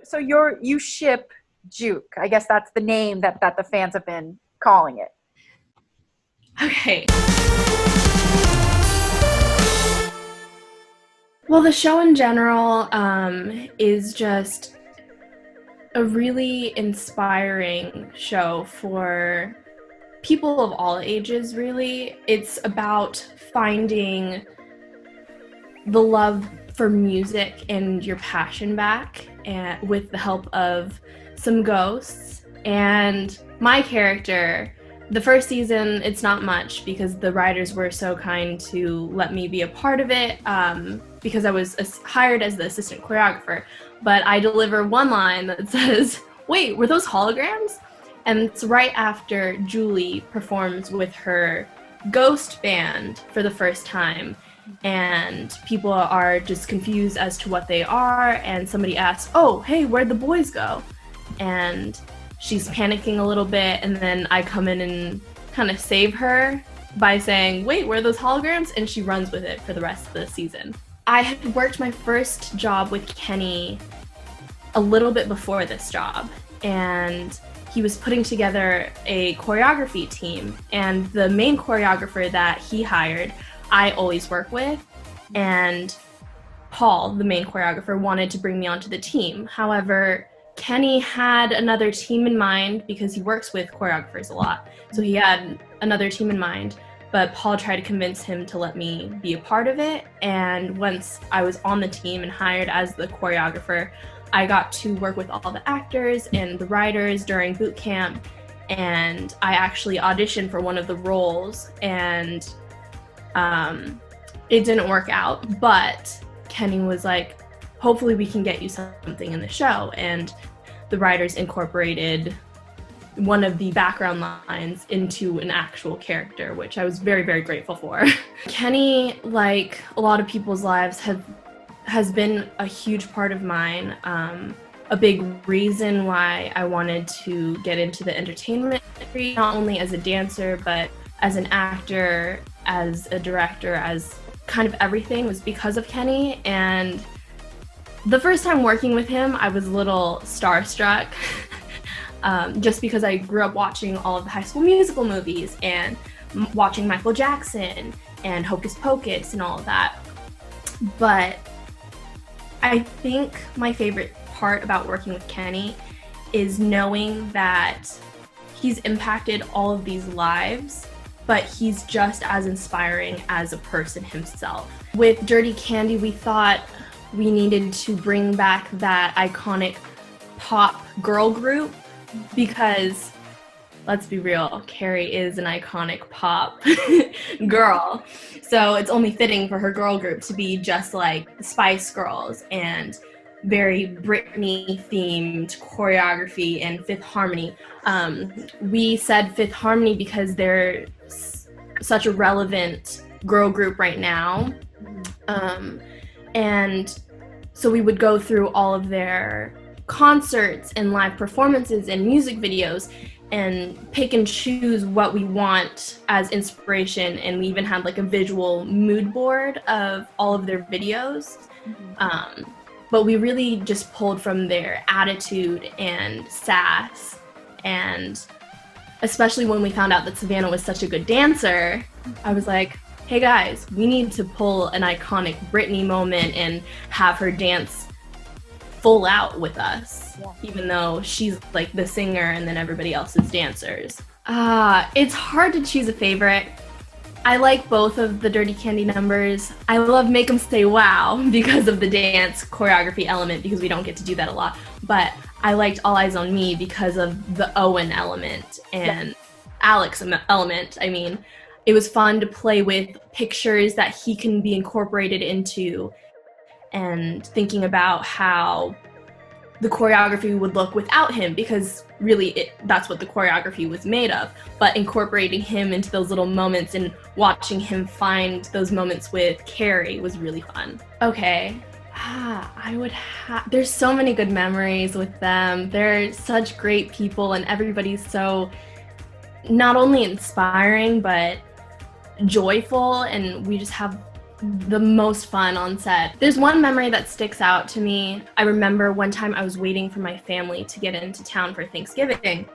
So you ship Juke. I guess that's the name that the fans have been calling it. Okay. Well, the show in general is just a really inspiring show for people of all ages, really. It's about finding the love for music and your passion back, and with the help of some ghosts. And my character, the first season, it's not much because the writers were so kind to let me be a part of it, because I was hired as the assistant choreographer. But I deliver one line that says, "Wait, were those holograms?" And it's right after Julie performs with her ghost band for the first time. And people are just confused as to what they are. And somebody asks, "Oh, hey, where'd the boys go?" And she's panicking a little bit. And then I come in and kind of save her by saying, "Wait, where are those holograms?" And she runs with it for the rest of the season. I had worked my first job with Kenny a little bit before this job. And he was putting together a choreography team, and the main choreographer that he hired, I always work with, and Paul, the main choreographer, wanted to bring me onto the team. However, Kenny had another team in mind because he works with choreographers a lot. So he had another team in mind, but Paul tried to convince him to let me be a part of it. And once I was on the team and hired as the choreographer, I got to work with all the actors and the writers during boot camp, and I actually auditioned for one of the roles, and it didn't work out, but Kenny was like, "Hopefully we can get you something in the show," and the writers incorporated one of the background lines into an actual character, which I was very, very grateful for. Kenny, like a lot of people's lives, has been a huge part of mine. A big reason why I wanted to get into the entertainment industry, not only as a dancer, but as an actor, as a director, as kind of everything, was because of Kenny. And the first time working with him, I was a little starstruck, just because I grew up watching all of the High School Musical movies and watching Michael Jackson and Hocus Pocus and all of that. But I think my favorite part about working with Kenny is knowing that he's impacted all of these lives, but he's just as inspiring as a person himself. With Dirty Candi, we thought we needed to bring back that iconic pop girl group because, let's be real, Carrie is an iconic pop girl. So it's only fitting for her girl group to be just like the Spice Girls and very Britney-themed choreography and Fifth Harmony. We said Fifth Harmony because they're such a relevant girl group right now. And so we would go through all of their concerts and live performances and music videos and pick and choose what we want as inspiration. And we even had like a visual mood board of all of their videos. But we really just pulled from their attitude and sass. And especially when we found out that Savannah was such a good dancer, I was like, "Hey guys, we need to pull an iconic Britney moment and have her dance full out with us," even though she's like the singer and then everybody else is dancers. It's hard to choose a favorite. I like both of the Dirty Candi numbers. I love Make 'Em Say Wow because of the dance choreography element, because we don't get to do that a lot. But I liked All Eyes on Me because of the Owen element and Alex element. I mean, it was fun to play with pictures that he can be incorporated into, and thinking about how the choreography would look without him, because really that's what the choreography was made of. But incorporating him into those little moments and watching him find those moments with Carrie was really fun. Okay, there's so many good memories with them. They're such great people, and everybody's so not only inspiring but joyful, and we just have the most fun on set. There's one memory that sticks out to me. I remember one time I was waiting for my family to get into town for Thanksgiving,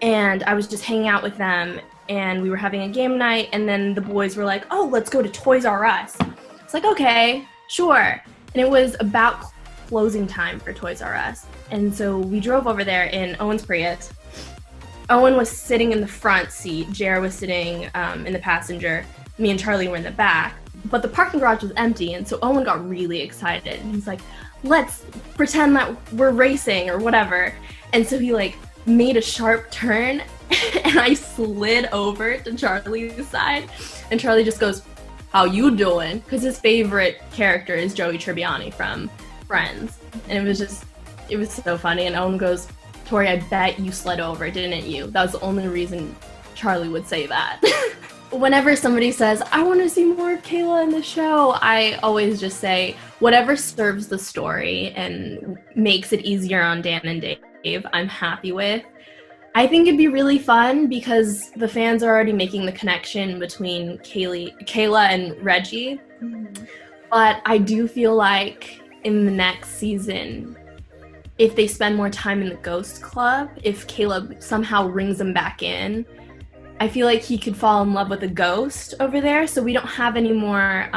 and I was just hanging out with them, and we were having a game night, and then the boys were like, oh, let's go to Toys R Us. It's like, okay, sure. And it was about closing time for Toys R Us. And so we drove over there in Owen's Prius. Owen was sitting in the front seat. Jared was sitting in the passenger. Me and Charlie were in the back. But the parking garage was empty, and so Owen got really excited. And he's like, let's pretend that we're racing or whatever. And so he like made a sharp turn, and I slid over to Charlie's side. And Charlie just goes, how you doing? Because his favorite character is Joey Tribbiani from Friends. And it was so funny. And Owen goes, Tori, I bet you slid over, didn't you? That was the only reason Charlie would say that. Whenever somebody says, I want to see more of Kayla in the show, I always just say, whatever serves the story and makes it easier on Dan and Dave, I'm happy with. I think it'd be really fun because the fans are already making the connection between Kayla and Reggie. But I do feel like in the next season, if they spend more time in the Ghost Club, if Caleb somehow rings them back in, I feel like he could fall in love with a ghost over there, so we don't have any more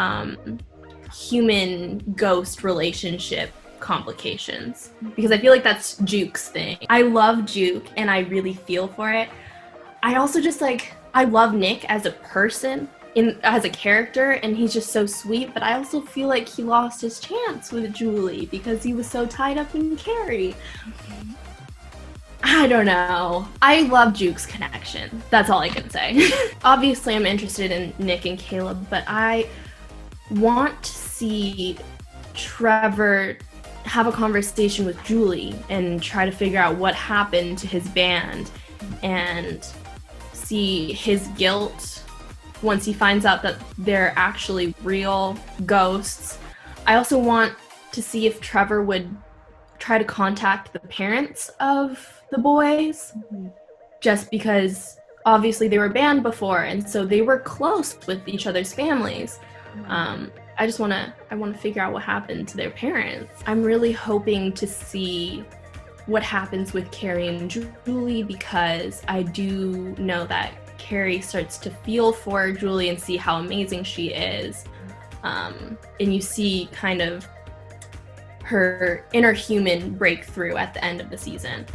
human-ghost relationship complications. Because I feel like that's Juke's thing. I love Juke, and I really feel for it. I also just I love Nick as a person, as a character, and he's just so sweet, but I also feel like he lost his chance with Julie because he was so tied up in Carrie. I don't know. I love Juke's connection. That's all I can say. Obviously, I'm interested in Nick and Caleb, but I want to see Trevor have a conversation with Julie and try to figure out what happened to his band and see his guilt once he finds out that they're actually real ghosts. I also want to see if Trevor would try to contact the parents of the boys, just because obviously they were banned before, and so they were close with each other's families. I want to figure out what happened to their parents. I'm really hoping to see what happens with Carrie and Julie, because I do know that Carrie starts to feel for Julie and see how amazing she is. And you see kind of her inner human breakthrough at the end of the season.